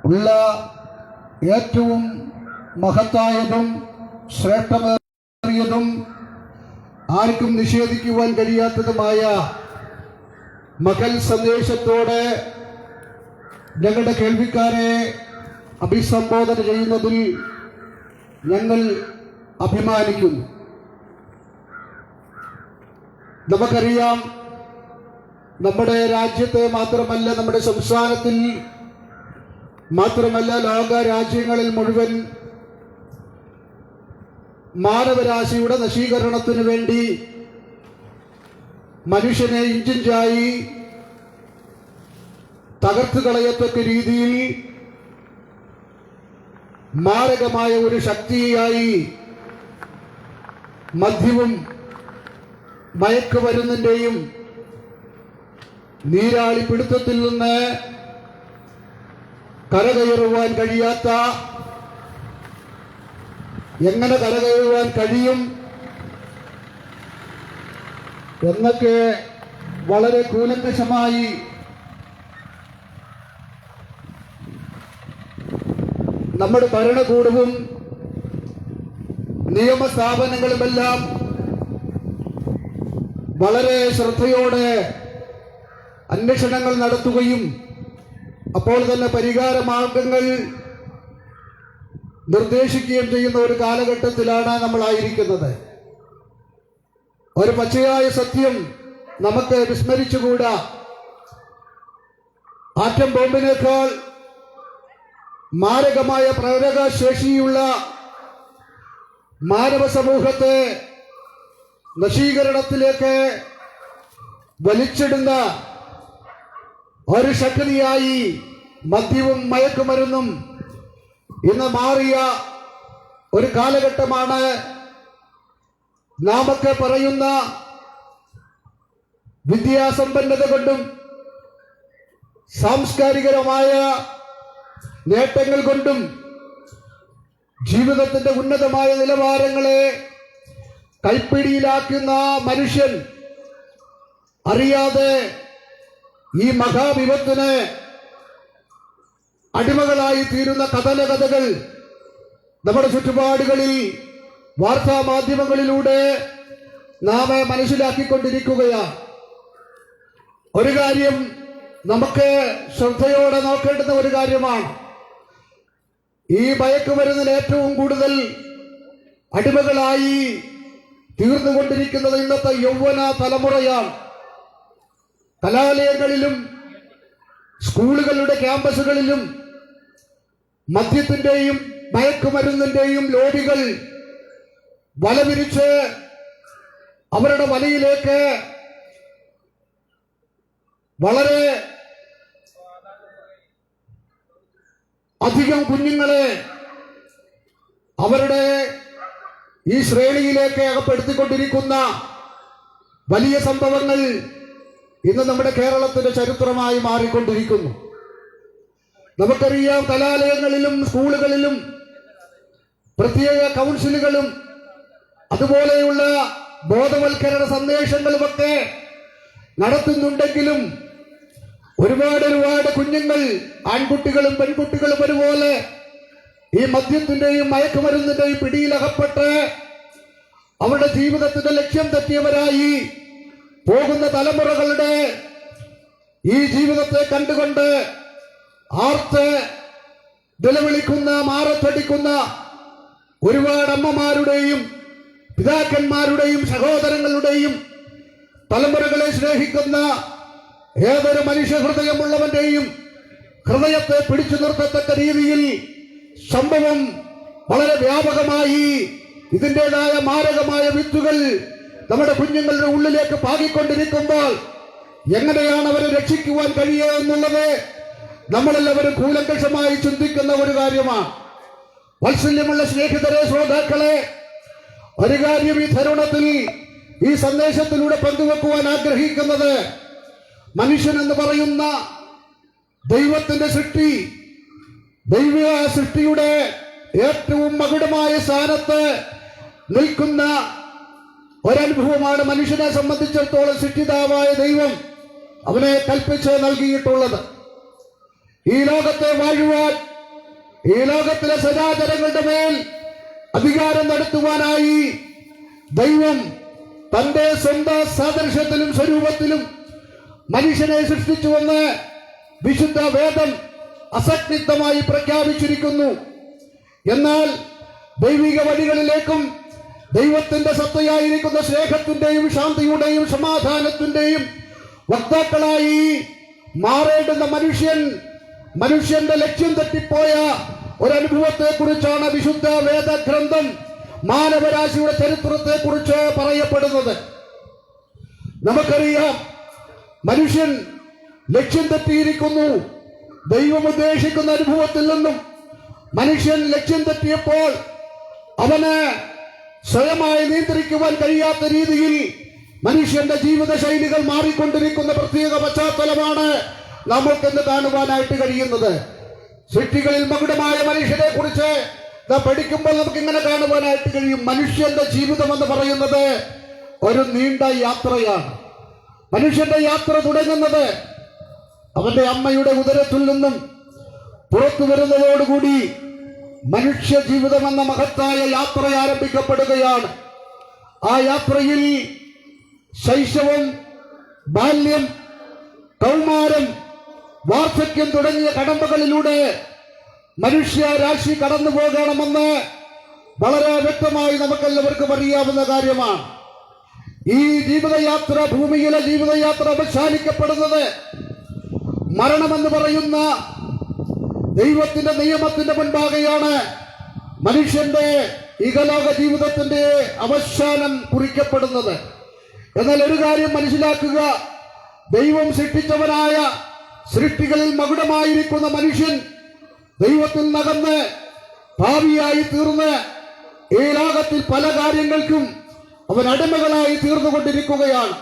ഉള്ള ഏറ്റവും മഹത്തായതും ശ്രേഷ്ഠമേറിയതും ആർക്കും നിഷേധിക്കുവാൻ കഴിയാത്തതുമായ മകൽ സന്ദേശത്തോടെ ഞങ്ങളുടെ കേൾവിക്കാരെ അഭിസംബോധന ചെയ്യുന്നതിൽ ഞങ്ങൾ അഭിമാനിക്കുന്നു. നമുക്കറിയാം, നമ്മുടെ രാജ്യത്തെ മാത്രമല്ല, നമ്മുടെ സംസ്ഥാനത്തിൽ മാത്രമല്ല, ലോക രാജ്യങ്ങളിൽ മുഴുവൻ മാനവരാശിയുടെ നശീകരണത്തിനു വേണ്ടി മനുഷ്യനെ ഇഞ്ചിഞ്ചായി തകർത്തു കളയത്തക്ക രീതിയിൽ മാരകമായ ഒരു ശക്തിയായി മദ്യവും മയക്കുമരുന്നിന്റെയും നീരാളി പിടുത്തത്തിൽ നിന്ന് കരകയറുവാൻ കഴിയാത്ത, എങ്ങനെ കരകയറുവാൻ കഴിയും എന്നൊക്കെ വളരെ കൂലങ്കഷമായി നമ്മുടെ ഭരണകൂടവും നിയമസ്ഥാപനങ്ങളുമെല്ലാം വളരെ ശ്രദ്ധയോടെ അന്വേഷണങ്ങൾ നടത്തുകയും അപ്പോൾ തന്നെ പരിഹാര മാർഗങ്ങൾ നിർദ്ദേശിക്കുകയും ചെയ്യുന്ന ഒരു കാലഘട്ടത്തിലാണ് നമ്മളായിരിക്കുന്നത്. ഒരു പച്ചയായ സത്യം നമുക്ക് വിസ്മരിച്ചുകൂടാ. ആറ്റം ബോംബിനേക്കാൾ മാരകമായ പ്രേരകശേഷിയുള്ള മാനവ സമൂഹത്തെ നശീകരണത്തിലേക്ക് വലിച്ചിടുന്ന ഒരു ശക്തിയായി മദ്യവും മയക്കുമരുന്നും ഇന്ന് മാറിയ ഒരു കാലഘട്ടമാണ്. നാമൊക്കെ പറയുന്ന വിദ്യാസമ്പന്നത കൊണ്ടും സാംസ്കാരികമായ നേട്ടങ്ങൾ കൊണ്ടും ജീവിതത്തിന്റെ ഉന്നതമായ നിലവാരങ്ങളെ കൈപ്പിടിയിലാക്കുന്ന മനുഷ്യൻ അറിയാതെ ഈ മഹാവിപത്തിന് അടിമകളായി തീരുന്ന കഥകൾ നമ്മുടെ ചുറ്റുപാടുകളിൽ വാർത്താ മാധ്യമങ്ങളിലൂടെ നാം മനസ്സിലാക്കിക്കൊണ്ടിരിക്കുകയാണ്. ഒരു കാര്യം നമുക്ക് ശ്രദ്ധയോടെ നോക്കേണ്ടുന്ന ഒരു കാര്യമാണ്. ഈ മയക്കുമരുന്നിന് ഏറ്റവും കൂടുതൽ അടിമകളായി തീർന്നുകൊണ്ടിരിക്കുന്നത് ഇന്നത്തെ യൗവന തലമുറയാണ്. കലാലയങ്ങളിലും സ്കൂളുകളുടെ ക്യാമ്പസുകളിലും മദ്യത്തിന്റെയും മയക്കുമരുന്നിന്റെയും ലോബികൾ വലവിരിച്ച് അവരുടെ വലയിലേക്ക് വളരെ അധികം കുഞ്ഞുങ്ങളെ അവരുടെ ഈ ശ്രേണിയിലേക്ക് അകപ്പെടുത്തിക്കൊണ്ടിരിക്കുന്ന വലിയ സംഭവങ്ങൾ ഇന്ന് നമ്മുടെ കേരളത്തിന്റെ ചരിത്രമായി മാറിക്കൊണ്ടിരിക്കുന്നു. നമുക്കറിയാം, കലാലയങ്ങളിലും സ്കൂളുകളിലും പ്രത്യേക കൗൺസിലുകളും അതുപോലെയുള്ള ബോധവൽക്കരണ സന്ദേശങ്ങളുമൊക്കെ നടത്തുന്നുണ്ടെങ്കിലും ഒരുപാട് കുഞ്ഞുങ്ങൾ, ആൺകുട്ടികളും പെൺകുട്ടികളും ഒരുപോലെ ഈ മദ്യത്തിന്റെയും മയക്കുമരുന്നിന്റെയും പിടിയിലകപ്പെട്ട് അവരുടെ ജീവിതത്തിന്റെ ലക്ഷ്യം തെറ്റിയവരായി പോകുന്ന തലമുറകളുടെ ഈ ജീവിതത്തെ കണ്ടുകൊണ്ട് ആർത്ത് നിലവിളിക്കുന്ന, മാറത്തടിക്കുന്ന ഒരുപാട് അമ്മമാരുടെയും പിതാക്കന്മാരുടെയും സഹോദരങ്ങളുടെയും തലമുറകളെ സ്നേഹിക്കുന്ന ഏതൊരു മനുഷ്യ ഹൃദയമുള്ളവന്റെയും ഹൃദയത്തെ പിടിച്ചു നിർത്തത്തക്ക രീതിയിൽ സംഭവം വളരെ വ്യാപകമായി ഇതിൻ്റെതായ മാരകമായ വിത്തുകൾ നമ്മുടെ കുഞ്ഞുങ്ങളുടെ ഉള്ളിലേക്ക് പാകിക്കൊണ്ടിരിക്കുമ്പോൾ എങ്ങനെയാണ് അവരെ രക്ഷിക്കുവാൻ കഴിയുക എന്നുള്ളത് നമ്മളെല്ലാവരും കൂലങ്കഷമായി ചിന്തിക്കുന്ന ഒരു കാര്യമാണ്. വാത്സല്യമുള്ള സ്നേഹിതരെ, ശ്രോതാക്കളെ, ഒരു കാര്യം ഈ തരുണത്തിൽ ഈ സന്ദേശത്തിലൂടെ പങ്കുവെക്കുവാൻ ആഗ്രഹിക്കുന്നത്, മനുഷ്യൻ എന്ന് പറയുന്ന ദൈവത്തിന്റെ സൃഷ്ടി, ദൈവ സൃഷ്ടിയുടെ ഏറ്റവും മകുടമായ സ്ഥാനത്ത് നിൽക്കുന്ന ഒരനുഭവമാണ് മനുഷ്യനെ സംബന്ധിച്ചിടത്തോളം സൃഷ്ടിതാവായ ദൈവം അവനെ കൽപ്പിച്ച് നൽകിയിട്ടുള്ളത്. ഈ ലോകത്തെ വാഴുവാൻ ഈ ലോകത്തിലെ സദാചരങ്ങളുടെ മേൽ അധികാരം നടത്തുവാനായി ദൈവം തന്റെ സ്വന്തം സാദൃശ്യത്തിലും സ്വരൂപത്തിലും മനുഷ്യനെ സൃഷ്ടിച്ചുവെന്ന് വിശുദ്ധ വേദം അസന്നിഗ്ധമായി പ്രഖ്യാപിച്ചിരിക്കുന്നു. എന്നാൽ ദൈവിക വഴികളിലേക്കും ദൈവത്തിന്റെ സത്തയായിരിക്കുന്ന സ്നേഹത്തിന്റെയും ശാന്തിയുടെയും സമാധാനത്തിന്റെയും വക്താക്കളായി മാറേണ്ടുന്ന മനുഷ്യന്റെ ലക്ഷ്യം തെറ്റിപ്പോയ ഒരനുഭവത്തെ കുറിച്ചാണ് വിശുദ്ധ വേദഗ്രന്ഥം മാനവരാശിയുടെ ചരിത്രത്തെ കുറിച്ച് പറയപ്പെടുന്നത്. നമുക്കറിയാം, മനുഷ്യൻ ലക്ഷ്യം തെറ്റിയിരിക്കുന്നു. ദൈവം ഉദ്ദേശിക്കുന്ന അനുഭവത്തിൽ നിന്നും മനുഷ്യൻ ലക്ഷ്യം തെറ്റിയപ്പോൾ അവന് സ്വയമായി നിയന്ത്രിക്കുവാൻ കഴിയാത്ത രീതിയിൽ മനുഷ്യന്റെ ജീവിത ശൈലികൾ മാറിക്കൊണ്ടിരിക്കുന്ന പ്രത്യേക പശ്ചാത്തലമാണ് നമുക്കിന്ന് കാണുവാനായിട്ട് കഴിയുന്നത്. സൃഷ്ടികളിൽ മകുടമായ മനുഷ്യനെ കുറിച്ച് പഠിക്കുമ്പോൾ നമുക്ക് ഇങ്ങനെ കാണുവാനായിട്ട് കഴിയും. മനുഷ്യന്റെ ജീവിതം എന്ന് പറയുന്നത് ഒരു നീണ്ട യാത്രയാണ്. മനുഷ്യന്റെ യാത്ര തുടങ്ങുന്നത് അവന്റെ അമ്മയുടെ ഉദരത്തിൽ നിന്നും പുറത്തു വരുന്നതോടുകൂടി മനുഷ്യ ജീവിതം എന്ന മഹത്തായ യാത്ര ആരംഭിക്കപ്പെടുകയാണ്. ആ യാത്രയിൽ ശൈശവം, ബാല്യം, കൗമാരം, വാർദ്ധക്യം തുടങ്ങിയ കടമ്പകളിലൂടെ മനുഷ്യരാശി കടന്നു പോകണമെന്ന് വളരെ വ്യക്തമായി നമുക്കെല്ലാവർക്കും അറിയാവുന്ന കാര്യമാണ്. ഈ ജീവിതയാത്ര, ഭൂമിയിലെ ജീവിതയാത്ര അവസാനിക്കപ്പെടുന്നത് മരണമെന്ന് പറയുന്ന ദൈവത്തിന്റെ നിയമത്തിന്റെ മുൻപാകെയാണ് മനുഷ്യന്റെ ഇഹലോക ജീവിതത്തിന്റെ അവസാനം കുറിക്കപ്പെടുന്നത്. എന്നാൽ ഒരു കാര്യം മനസ്സിലാക്കുക, ദൈവം സൃഷ്ടിച്ചവനായ സൃഷ്ടികളിൽ മകുടമായിരിക്കുന്ന മനുഷ്യൻ ദൈവത്തിൽ നിന്നകന്ന് ഭാവിയായി തീർന്ന് ഈ ലോകത്തിൽ പല കാര്യങ്ങൾക്കും അവൻ അടിമകളായി തീർന്നുകൊണ്ടിരിക്കുകയാണ്.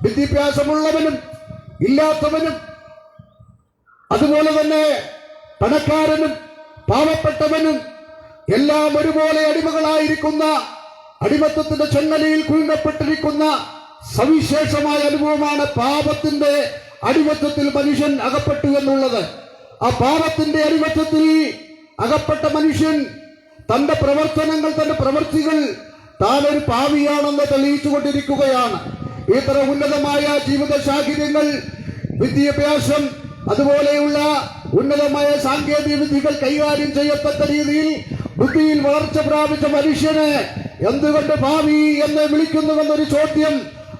വിദ്യാഭ്യാസമുള്ളവനും ഇല്ലാത്തവനും, അതുപോലെ തന്നെ പണക്കാരനും പാവപ്പെട്ടവനും എല്ലാം ഒരുപോലെ അടിമകളായിരിക്കുന്ന, അടിമത്തത്തിന്റെ ചങ്ങലയിൽ കുരുങ്ങപ്പെട്ടിരിക്കുന്ന സവിശേഷമായ അനുഭവമാണ് പാപത്തിന്റെ അടിമത്തത്തിൽ മനുഷ്യൻ അകപ്പെട്ടു എന്നുള്ളത്. ആ പാപത്തിന്റെ അടിമത്തത്തിൽ അകപ്പെട്ട മനുഷ്യൻ തന്റെ പ്രവർത്തനങ്ങൾ, തന്റെ പ്രവൃത്തികൾ താൻ ഒരു പാപിയാണെന്ന് തെളിയിച്ചുകൊണ്ടിരിക്കുകയാണ്. ഇത്ര ഉന്നതമായ ജീവിത സാഹചര്യങ്ങൾ, വിദ്യാഭ്യാസം, അതുപോലെയുള്ള ഉന്നതമായ സാങ്കേതിക വിദ്യകൾ കൈകാര്യം ചെയ്യത്തക്ക രീതിയിൽ ബുദ്ധിയിൽ വളർച്ച പ്രാപിച്ച മനുഷ്യനെ എന്തുകൊണ്ട് ഭാവി എന്ന് വിളിക്കുന്നുവെന്നൊരു ചോദ്യം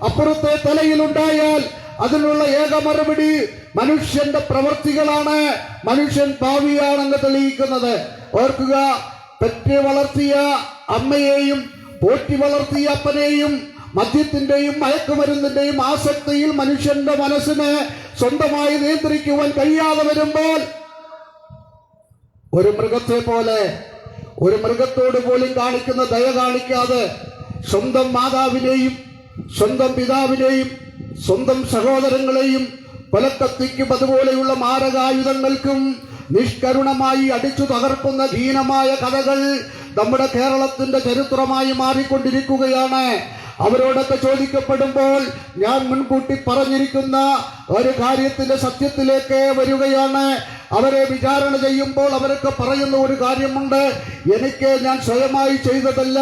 അപ്പുറത്തെ തലയിലുണ്ടായാൽ അതിനുള്ള ഏക മറുപടി മനുഷ്യന്റെ പ്രവൃത്തികളാണ് മനുഷ്യൻ ഭാവിയാണെന്ന് തെളിയിക്കുന്നത്. ഓർക്കുക, പെറ്റ് വളർത്തിയ അമ്മയെയും പോറ്റി വളർത്തിയ അപ്പനെയും മദ്യത്തിന്റെയും മയക്കുമരുന്നിന്റെയും ആസക്തിയിൽ മനുഷ്യന്റെ മനസ്സിനെ സ്വന്തമായി നിയന്ത്രിക്കുവാൻ കഴിയാതെ വരുമ്പോൾ ഒരു മൃഗത്തെ പോലെ, ഒരു മൃഗത്തോട് പോലും കാണിക്കുന്ന ദയ കാണിക്കാതെ സ്വന്തം മാതാവിനെയും സ്വന്തം പിതാവിനെയും സ്വന്തം സഹോദരങ്ങളെയും കൊലക്കത്തിക്കും അതുപോലെയുള്ള മാരകായുധങ്ങൾക്കും നിഷ്കരുണമായി അടിച്ചു തകർക്കുന്ന ഹീനമായ കഥകൾ നമ്മുടെ കേരളത്തിന്റെ ചരിത്രമായി മാറിക്കൊണ്ടിരിക്കുകയാണ്. അവരോടൊക്കെ ചോദിക്കപ്പെടുമ്പോൾ ഞാൻ മുൻകൂട്ടി പറഞ്ഞിരിക്കുന്ന ഒരു കാര്യത്തിന്റെ സത്യത്തിലേക്ക് വരികയാണ്. അവരെ വിചാരണ ചെയ്യുമ്പോൾ അവരൊക്കെ പറയുന്ന ഒരു കാര്യമുണ്ട്, ഞാൻ സ്വയമായി ചെയ്തതല്ല,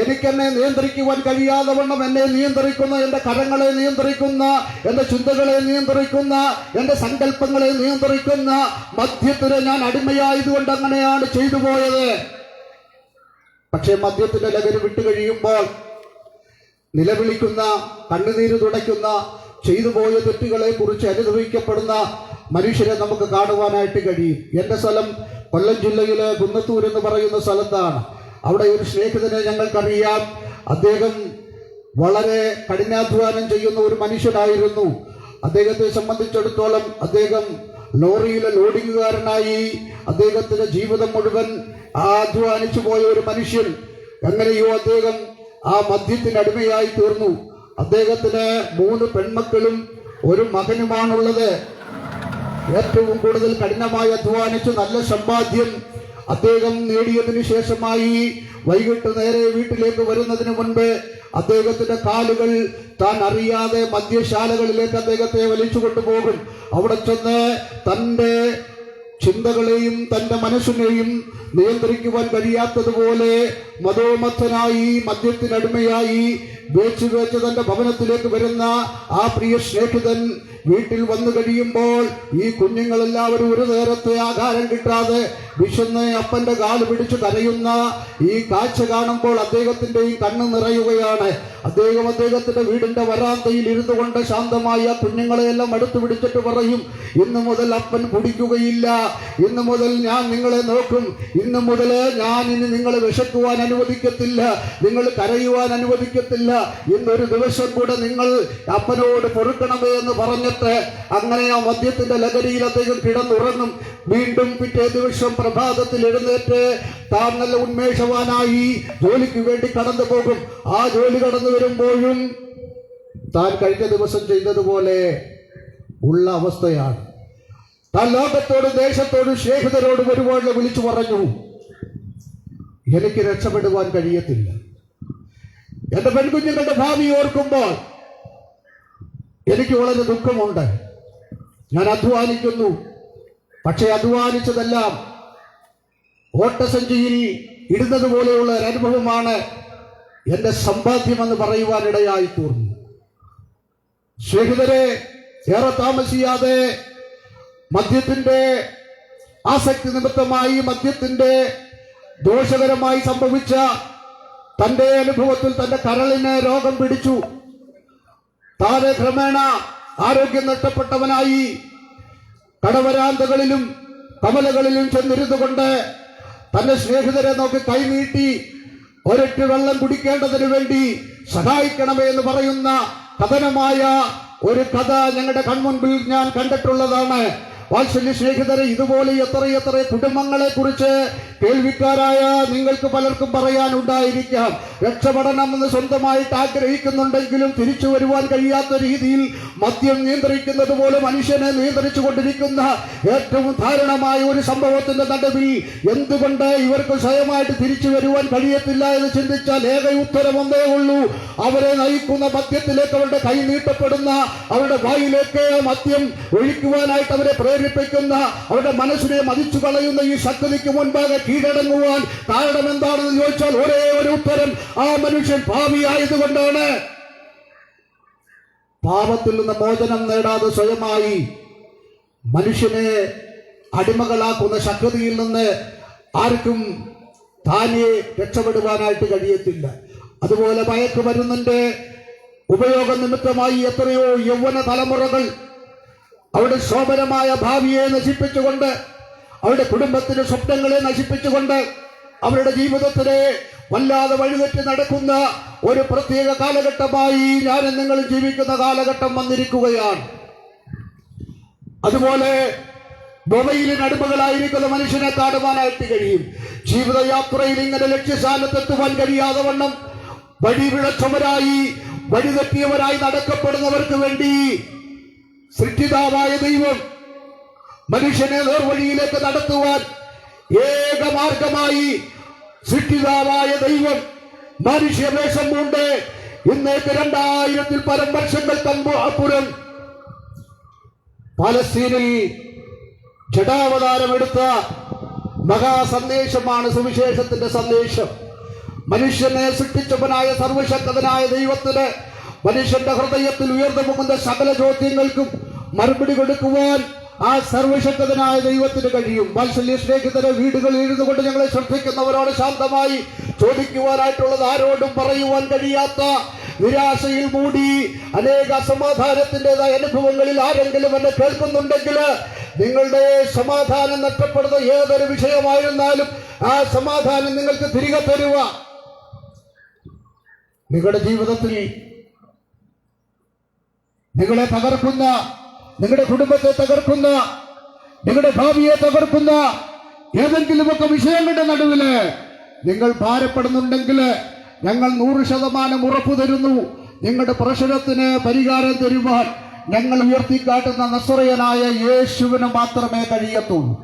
എനിക്കെന്നെ നിയന്ത്രിക്കുവാൻ കഴിയാതെ വണ്ണം എന്നെ നിയന്ത്രിക്കുന്ന, എന്റെ കരങ്ങളെ നിയന്ത്രിക്കുന്ന, എന്റെ ചിന്തകളെ നിയന്ത്രിക്കുന്ന, എന്റെ സങ്കല്പങ്ങളെ നിയന്ത്രിക്കുന്ന മദ്യത്തിന് ഞാൻ അടിമയായതുകൊണ്ട് അങ്ങനെയാണ് ചെയ്തു പോയത്. പക്ഷെ മദ്യത്തിന്റെ ലഹരി വിട്ടുകഴിയുമ്പോൾ നിലവിളിക്കുന്ന, കണ്ണുനീര് തുടയ്ക്കുന്ന, ചെയ്തു പോയ തെറ്റുകളെ കുറിച്ച് അനുഭവിക്കപ്പെടുന്ന മനുഷ്യരെ നമുക്ക് കാണുവാനായിട്ട് കഴിയും. എന്റെ സ്ഥലം കൊല്ലം ജില്ലയിലെ കുന്നത്തൂർ എന്ന് പറയുന്ന സ്ഥലത്താണ്. അവിടെ ഒരു സ്നേഹിതനെ ഞങ്ങൾക്കറിയാം. അദ്ദേഹം വളരെ കഠിനാധ്വാനം ചെയ്യുന്ന ഒരു മനുഷ്യനായിരുന്നു. അദ്ദേഹത്തെ സംബന്ധിച്ചിടത്തോളം അദ്ദേഹം ലോറിയിലെ ലോഡിങ്ങുകാരനായി അദ്ദേഹത്തിന്റെ ജീവിതം മുഴുവൻ അധ്വാനിച്ചു പോയ ഒരു മനുഷ്യൻ. എങ്ങനെയോ അദ്ദേഹം ആ മദ്യത്തിന് അടിമയായി തീർന്നു. അദ്ദേഹത്തിന് 3 പെൺമക്കളും ഒരു മകനുമാണുള്ളത്. ഏറ്റവും കൂടുതൽ കഠിനമായി അധ്വാനിച്ച് നല്ല സമ്പാദ്യം അദ്ദേഹം നേടിയതിനു ശേഷമായി വൈകിട്ട് നേരെ വീട്ടിലേക്ക് വരുന്നതിന് മുൻപ് അദ്ദേഹത്തിന്റെ കാലുകൾ താൻ അറിയാതെ മദ്യശാലകളിലേക്ക് അദ്ദേഹത്തെ വലിച്ചു കൊണ്ടുപോകും. അവിടെ ചെന്ന് തന്റെ ചിന്തകളെയും തന്റെ മനസ്സിനെയും നിയന്ത്രിക്കുവാൻ കഴിയാത്തതുപോലെ മതോമത്തനായി മദ്യത്തിനടിമയായി വേച്ച് തന്റെ ഭവനത്തിലേക്ക് വരുന്ന ആ പ്രിയ സ്നേഹിതൻ വീട്ടിൽ വന്നു കഴിയുമ്പോൾ ഈ കുഞ്ഞുങ്ങളെല്ലാവരും ഒരു നേരത്തെ ആഹാരം കിട്ടാതെ വിശന്ന് അപ്പന്റെ കാല് പിടിച്ച് കരയുന്ന ഈ കാഴ്ച കാണുമ്പോൾ അദ്ദേഹത്തിന്റെയും കണ്ണ് നിറയുകയാണ്. അദ്ദേഹത്തിന്റെ വീടിന്റെ വരാന്തയിൽ ഇരുന്നു കൊണ്ട് ശാന്തമായി ആ കുഞ്ഞുങ്ങളെയെല്ലാം അടുത്ത് പിടിച്ചിട്ട് പറയും, ഇന്നു മുതൽ അപ്പൻ കുടിക്കുകയില്ല, ഇന്നു മുതൽ ഞാൻ നിങ്ങളെ നോക്കും, ഇന്നു മുതൽ ഞാൻ ഇനി നിങ്ങളെ വിശക്കുവാൻ അനുവദിക്കത്തില്ല, നിങ്ങൾ കരയുവാൻ അനുവദിക്കത്തില്ല, ഇന്നൊരു ദിവസം കൂടെ നിങ്ങൾ അപ്പനോട് പൊറുക്കണമേ എന്ന് പറഞ്ഞിട്ട് അങ്ങനെ ആ മദ്യത്തിന്റെ ലഹരിയിൽ അദ്ദേഹം കിടന്നുറങ്ങും. വീണ്ടും പിറ്റേ ദിവസം പ്രഭാതത്തിൽ എഴുന്നേറ്റ് താൻ നല്ല ഉന്മേഷവാനായി ജോലിക്ക് വേണ്ടി കടന്നു പോകും. ആ ജോലി കടന്നു വരുമ്പോഴും താൻ കഴിഞ്ഞ ദിവസം ചെയ്തതുപോലെ ഉള്ള അവസ്ഥയാണ്. താൻ ലോകത്തോടും ദേശത്തോടും സ്നേഹിതരോടും ഒരുപാട് വിളിച്ചു പറഞ്ഞു, എനിക്ക് രക്ഷപ്പെടുവാൻ കഴിയത്തില്ല. എന്റെ പെൺകുഞ്ഞുങ്ങളുടെ ഭാവി ഓർക്കുമ്പോൾ എനിക്ക് വളരെ ദുഃഖമുണ്ട്. ഞാൻ അധ്വാനിക്കുന്നു, പക്ഷെ അധ്വാനിച്ചതെല്ലാം ഓട്ടസഞ്ചിയിൽ ഇടുന്നത് പോലെയുള്ള ഒരു അനുഭവമാണ് എന്റെ സമ്പാദ്യമെന്ന് പറയുവാനിടയായി തീർന്നു. സ്നേഹിതരെ, ഏറെ താമസിയാതെ മദ്യത്തിന്റെ ആസക്തി നിമിത്തമായി മദ്യത്തിന്റെ ദോഷകരമായി സംഭവിച്ച തന്റെ അനുഭവത്തിൽ തന്റെ കരളിന് രോഗം പിടിച്ചു. താനെ ക്രമേണ ആരോഗ്യം നഷ്ടപ്പെട്ടവനായി കടവരാന്തകളിലും കമലകളിലും ചെന്നിരുന്നു കൊണ്ട് തന്റെ സ്നേഹിതരെ നോക്കി കൈനീട്ടി ഒരിട്ട് വെള്ളം കുടിക്കേണ്ടതിന് വേണ്ടി സഹായിക്കണമേ എന്ന് പറയുന്ന കഥനമായ ഒരു കഥ ഞങ്ങളുടെ കൺമുൻപിൽ ഞാൻ കണ്ടിട്ടുള്ളതാണ്. വാത്സല്യ സ്നേഹിതരെ, ഇതുപോലെ എത്രയെത്ര കുടുംബങ്ങളെ കുറിച്ച് കേൾവിക്കാരായ നിങ്ങൾക്ക് പലർക്കും പറയാനുണ്ടായിരിക്കാം. രക്ഷപ്പെടണമെന്ന് സ്വന്തമായിട്ട് ആഗ്രഹിക്കുന്നുണ്ടെങ്കിലും തിരിച്ചു വരുവാൻ കഴിയാത്ത രീതിയിൽ മദ്യം നിയന്ത്രിക്കുന്നത് പോലെ മനുഷ്യനെ നിയന്ത്രിച്ചു കൊണ്ടിരിക്കുന്ന ഏറ്റവും ദാരുണമായ ഒരു സംഭവത്തിന്റെ നടുവിൽ എന്തുകൊണ്ട് ഇവർക്ക് സ്വയമായിട്ട് തിരിച്ചു വരുവാൻ കഴിയത്തില്ല എന്ന് ചിന്തിച്ചാൽ ഏക ഉത്തരം ഒന്നേ ഉള്ളൂ. അവരെ നയിക്കുന്ന മദ്യത്തിലേക്ക് അവരുടെ കൈ നീട്ടപ്പെടുന്ന, അവരുടെ വായിലേക്ക് മദ്യം ഒഴിക്കുവാനായിട്ട് അവരെ പ്രേരിപ്പിക്കുന്ന, അവരുടെ മനസ്സിനെ മതിച്ചു കളയുന്ന ഈ ശക്തിക്ക് മുൻപാകെ കീഴടങ്ങുവാൻ കാരണം എന്താണെന്ന് ചോദിച്ചാൽ ഒരേ ഒരു ഉത്തരം, ആ മനുഷ്യൻ പാപിയായതുകൊണ്ടാണ്. പാപത്തിൽ നിന്ന് മോചനം നേടാതെ സ്വയമായി മനുഷ്യനെ അടിമകളാക്കുന്ന ശക്തിയിൽ നിന്ന് ആർക്കും താനെ രക്ഷപ്പെടുവാനായിട്ട് കഴിയത്തില്ല. അതുപോലെ മയക്കുമരുന്നിന്റെ ഉപയോഗ നിമിത്തമായി എത്രയോ യൗവന തലമുറകൾ അവരുടെ ശോഭനമായ ഭാവിയെ നശിപ്പിച്ചുകൊണ്ട്, അവരുടെ കുടുംബത്തിന്റെ സ്വപ്നങ്ങളെ നശിപ്പിച്ചുകൊണ്ട്, അവരുടെ ജീവിതത്തിലെ വല്ലാതെ വഴിതെറ്റി നടക്കുന്ന ഒരു പ്രത്യേക കാലഘട്ടമായി ഞാനും നിങ്ങൾ ജീവിക്കുന്ന കാലഘട്ടം വന്നിരിക്കുകയാണ്. അതുപോലെ മൊബൈലിന് അടിമകളായിരിക്കുന്ന മനുഷ്യനെ കാണുവാനായിട്ട് കഴിയും. ജീവിതയാത്രയിൽ ഇങ്ങനെ ലക്ഷ്യസ്ഥാനത്തെത്തുവാൻ കഴിയാതെ വണ്ണം വഴിപിഴച്ചവരായി വഴിതെറ്റിയവരായി നടക്കപ്പെടുന്നവർക്ക് വേണ്ടി സൃഷ്ടിതാവായ ദൈവം മനുഷ്യനെ നേർവഴിയിലേക്ക് നടത്തുവാൻ ഏക മാർഗമായി സൃഷ്ടിതാവായ ദൈവം മനുഷ്യവേഷം കൊണ്ട് ഇന്നേക്ക് 2000-ൽ പരം വർഷങ്ങൾക്ക് അപ്പുറം പലസ്തീനിൽ ജഡാവതാരമെടുത്ത മഹാസന്ദേശമാണ് സുവിശേഷത്തിന്റെ സന്ദേശം. മനുഷ്യനെ സൃഷ്ടിച്ചവനായ സർവശക്തനായ ദൈവത്തിന് മനുഷ്യന്റെ ഹൃദയത്തിൽ ഉയർന്നു പോകുന്ന സകല ചോദ്യങ്ങൾക്കും മറുപടി കൊടുക്കുവാൻ ആ സർവശക്തനായ ദൈവത്തിന് കഴിയും. വാത്സല്യ സ്നേഹിതരെ, വീടുകളിൽ ഇരുന്നു കൊണ്ട് ഞങ്ങളെ ശ്രദ്ധിക്കുന്നവരോട് ശാന്തമായി ചോദിക്കുവാനായിട്ടുള്ളത് ആരോടും പറയുവാൻ കഴിയാത്ത നിരാശയിൽ മൂടി അനേക അസമാധാനത്തിൻ്റെതായ അനുഭവങ്ങളിൽ ആരെങ്കിലും എന്നെ കേൾക്കുന്നുണ്ടെങ്കിൽ, നിങ്ങളുടെ സമാധാനം നഷ്ടപ്പെടുന്ന ഏതൊരു വിഷയമായിരുന്നാലും ആ സമാധാനം നിങ്ങൾക്ക് തിരികെ തരുക. നിങ്ങളുടെ ജീവിതത്തിൽ നിങ്ങളെ തകർക്കുന്ന, നിങ്ങളുടെ കുടുംബത്തെ തകർക്കുന്ന, നിങ്ങളുടെ ഭാവിയെ തകർക്കുന്ന ഏതെങ്കിലുമൊക്കെ വിഷയങ്ങളുടെ നടുവില് നിങ്ങൾ ഭാരപ്പെടുന്നുണ്ടെങ്കിൽ ഞങ്ങൾ 100% ഉറപ്പു തരുന്നു, നിങ്ങളുടെ പ്രശ്നത്തിന് പരിഹാരം തരുവാൻ ഞങ്ങൾ ഉയർത്തിക്കാട്ടുന്ന നസ്രയനായ യേശുവിന് മാത്രമേ കഴിയത്തുള്ളൂ.